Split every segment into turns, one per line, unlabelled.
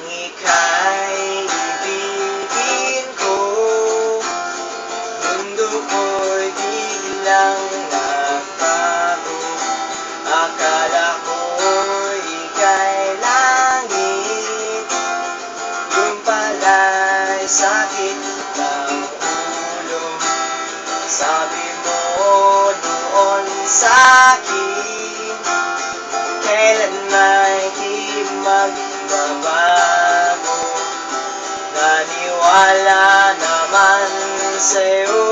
ika'y ibigin ko, mundo ko'y biglang nagbago. Akala ko'y ika'y langit, yung pala'y sakit ng ulo. Sabi mo noon sa'kin, kailan may di magbabago. Naniwala naman sa'yo,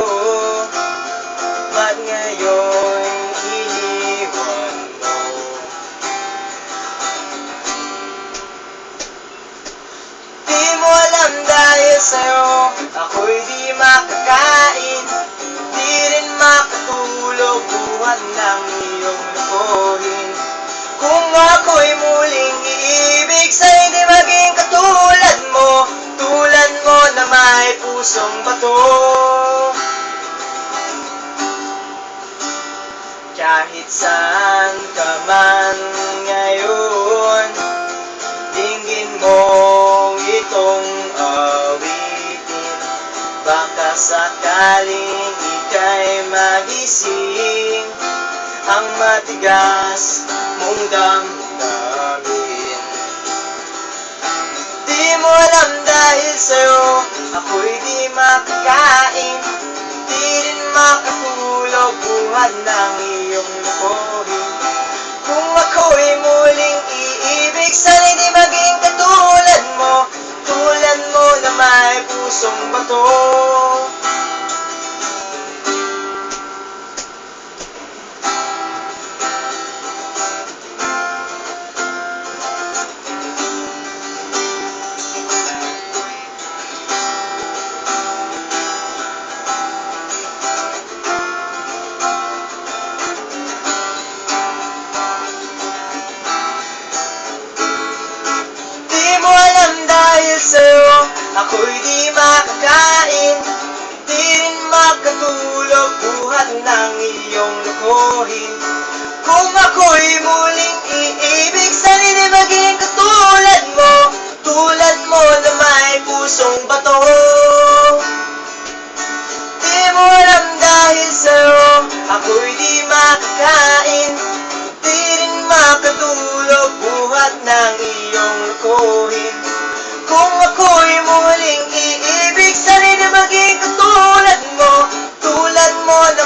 ba't ngayon iniwan mo? Di mo alam dahil sa'yo, ako'y di makakain, di rin makatulog, buhat ng iyong lukuhin. Kung ako'y muling iibig, sa'y di maging katulad mo, tulad mo na may pusong bato. Kahit saan ka man ngayon, dinggin mo itong awitin. Baka sakaling ika'y magising ang matigas mong damdamin. Di mo alam dahil sa'yo, ako'y di makakain, di rin makatulog, buhat ng iyong lukuhin. Kung ako'y muling iibig, sana'y di maging katulad mo, tulad mo na may pusong bato. Dahil sa'yo, ako'y di makakain, di rin makatulog, buhat ng iyong lukuhin. Kung ako'y muling iibig, sana'y di maging katulad mo, tulad mo na may pusong bato. Di mo alam dahil sa'yo, ako'y di makakain, di rin makatulog, buhat ng iyong lukuhin. Kung ako'y muling iibig, sana'y na maging katulad mo, tulad mo na